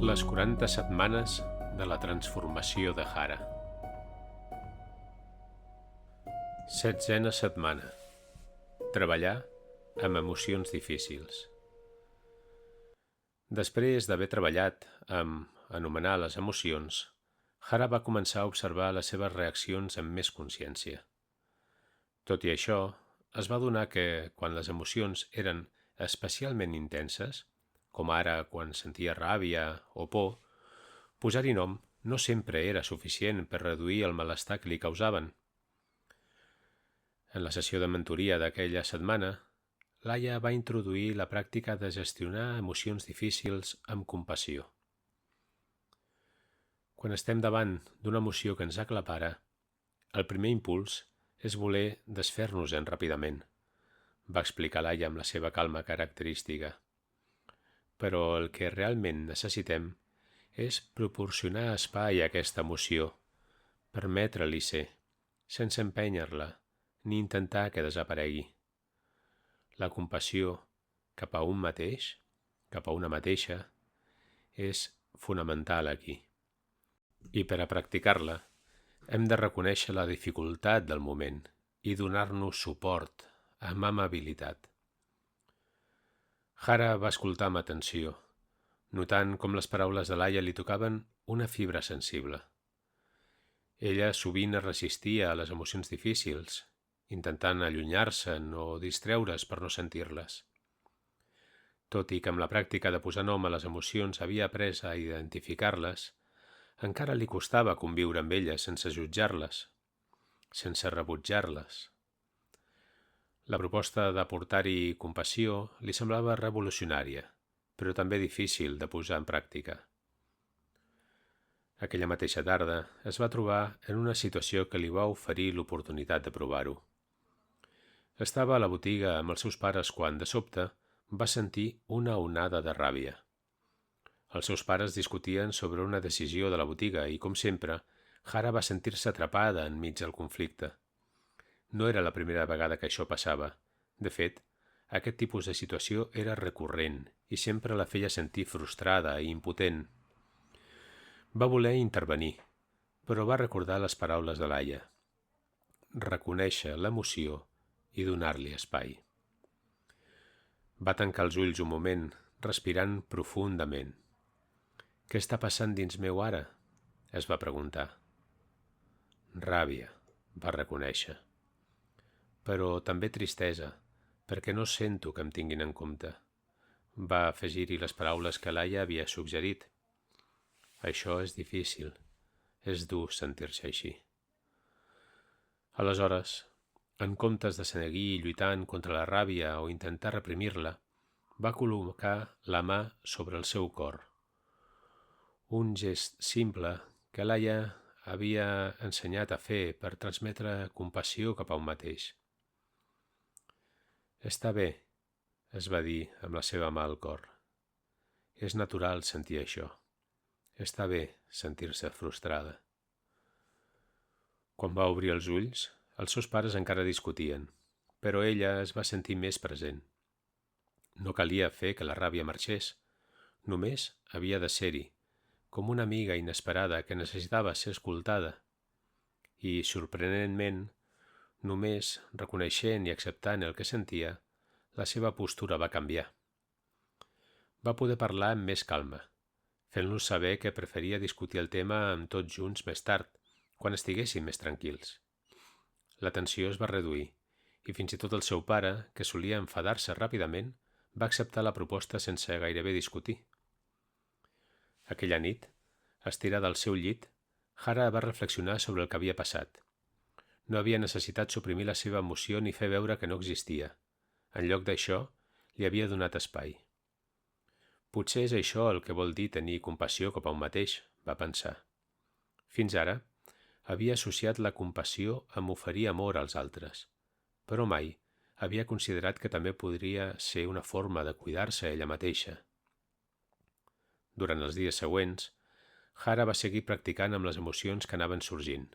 Les 40 setmanes de la transformació de Hara. 16a setmana. Treballar amb emocions difícils. Després d'haver treballat amb anomenar les emocions, Hara va començar a observar les seves reaccions amb més consciència. Tot i això, es va adonar que quan les emocions eren especialment intenses, com ara quan sentia ràbia o por, posar-hi nom no sempre era suficient per reduir el malestar que li causaven. En la sessió de mentoria d'aquella setmana, Laia va introduir la pràctica de gestionar emocions difícils amb compassió. Quan estem davant d'una emoció que ens aclapara, el primer impuls és voler desfer-nos-en ràpidament, va explicar Laia amb la seva calma característica. Però el que realment necessitem és proporcionar espai a aquesta emoció, permetre-li ser, sense empènyer-la ni intentar que desaparegui. La compassió cap a un mateix, cap a una mateixa, és fonamental aquí. I per a practicar-la, hem de reconèixer la dificultat del moment i donar-nos suport amb amabilitat. Hara va escoltar amb atenció, notant com les paraules de Laia li tocaven una fibra sensible. Ella sovint es resistia a les emocions difícils, intentant allunyar-se'n o distreure's per no sentir-les. Tot i que amb la pràctica de posar nom a les emocions havia après a identificar-les, encara li costava conviure amb elles sense jutjar-les, sense rebutjar-les. La proposta d'aportar-hi compassió li semblava revolucionària, però també difícil de posar en pràctica. Aquella mateixa tarda es va trobar en una situació que li va oferir l'oportunitat de provar-ho. Estava a la botiga amb els seus pares quan, de sobte, va sentir una onada de ràbia. Els seus pares discutien sobre una decisió de la botiga i, com sempre, Hara va sentir-se atrapada enmig del conflicte. No era la primera vegada que això passava. De fet, aquest tipus de situació era recurrent i sempre la feia sentir frustrada i impotent. Va voler intervenir, però va recordar les paraules de Laia. Reconèixer l'emoció i donar-li espai. Va tancar els ulls un moment, respirant profundament. «Què està passant dins meu ara?», es va preguntar. «Ràbia», va reconèixer. «Però també tristesa, perquè no sento que em tinguin en compte», va afegir-hi les paraules que Laia havia suggerit. «Això és difícil, és dur sentir-se així». Aleshores, en comptes de seguir lluitant contra la ràbia o intentar reprimir-la, va col·locar la mà sobre el seu cor. Un gest simple que Laia havia ensenyat a fer per transmetre compassió cap a un mateix. «Està bé», es va dir amb la seva mà al cor. «És natural sentir això. Està bé sentir-se frustrada». Quan va obrir els ulls, els seus pares encara discutien, però ella es va sentir més present. No calia fer que la ràbia marxés, només havia de ser-hi, com una amiga inesperada que necessitava ser escoltada. I, sorprenentment, només reconeixent i acceptant el que sentia, la seva postura va canviar. Va poder parlar amb més calma, fent-los saber que preferia discutir el tema amb tots junts més tard, quan estiguessin més tranquils. La tensió es va reduir, i fins i tot el seu pare, que solia enfadar-se ràpidament, va acceptar la proposta sense gairebé discutir. Aquella nit, estirada al seu llit, Hara va reflexionar sobre el que havia passat. No havia necessitat suprimir la seva emoció ni fer veure que no existia. En lloc d'això, li havia donat espai. Potser és això el que vol dir tenir compassió cap a un mateix, va pensar. Fins ara, havia associat la compassió amb oferir amor als altres, però mai havia considerat que també podria ser una forma de cuidar-se ella mateixa. Durant els dies següents, Hara va seguir practicant amb les emocions que anaven sorgint.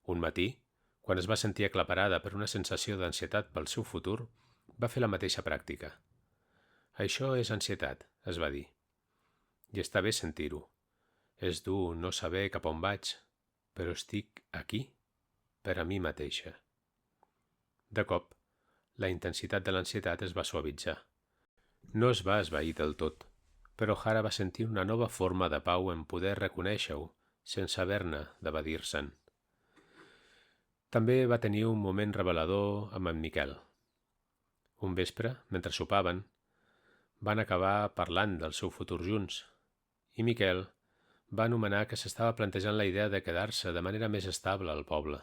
Un matí, quan es va sentir aclaparada per una sensació d'ansietat pel seu futur, va fer la mateixa pràctica. «Això és ansietat», es va dir. I està bé sentir-ho. És dur no saber cap on vaig, però estic aquí per a mi mateixa. De cop, la intensitat de l'ansietat es va suavitzar. No es va esvair del tot, però Hara va sentir una nova forma de pau en poder reconèixer-ho sense haver-ne d'evadir-se'n. També va tenir un moment revelador amb en Miquel. Un vespre, mentre sopaven, van acabar parlant del seu futur junts, i Miquel va anomenar que s'estava plantejant la idea de quedar-se de manera més estable al poble.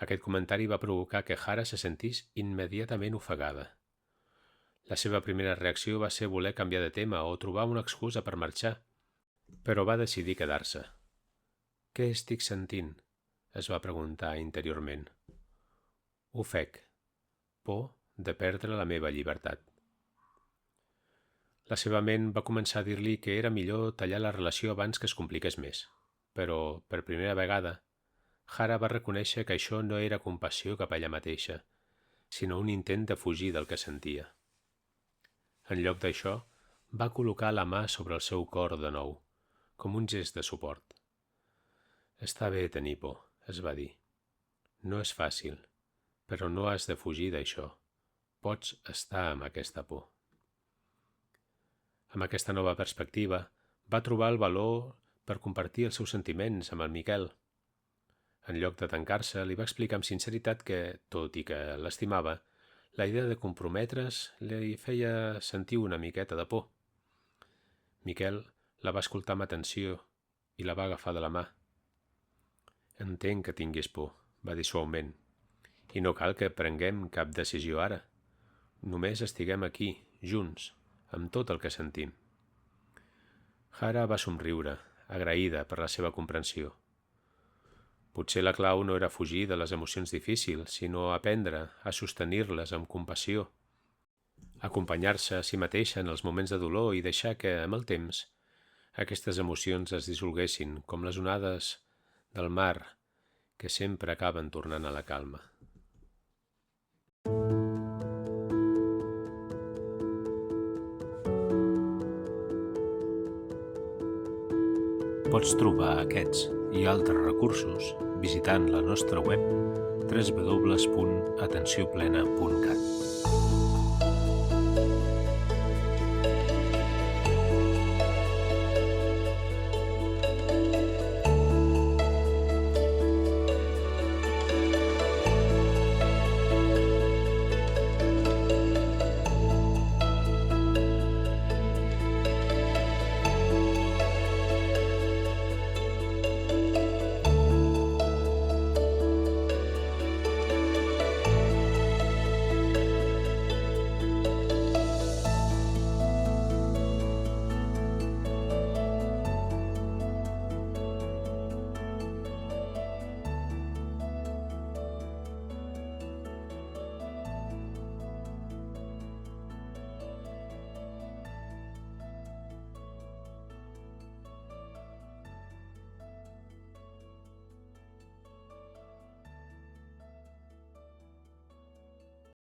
Aquest comentari va provocar que Hara se sentís immediatament ofegada. La seva primera reacció va ser voler canviar de tema o trobar una excusa per marxar, però va decidir quedar-se. «Què estic sentint?», es va preguntar interiorment. «Ofec, por de perdre la meva llibertat». La seva ment va començar a dir-li que era millor tallar la relació abans que es compliqués més, però, per primera vegada, Hara va reconèixer que això no era compassió cap a ella mateixa, sinó un intent de fugir del que sentia. En lloc d'això, va col·locar la mà sobre el seu cor de nou, com un gest de suport. «Està bé tenir por», es va dir. «No és fàcil, però no has de fugir d'això. Pots estar amb aquesta por». Amb aquesta nova perspectiva, va trobar el valor per compartir els seus sentiments amb el Miquel. En lloc de tancar-se, li va explicar amb sinceritat que, tot i que l'estimava, la idea de comprometre's li feia sentir una miqueta de por. Miquel la va escoltar amb atenció i la va agafar de la mà. «Entenc que tinguis por», va dir suaument, «i no cal que prenguem cap decisió ara. Només estiguem aquí, junts, amb tot el que sentim». Hara va somriure, agraïda per la seva comprensió. Potser la clau no era fugir de les emocions difícils, sinó aprendre a sostenir-les amb compassió, acompanyar-se a si mateixa en els moments de dolor i deixar que, amb el temps, aquestes emocions es dissolguessin com les onades del mar que sempre acaben tornant a la calma. Pots trobar aquests i altres recursos visitant la nostra web www.atencioplena.cat.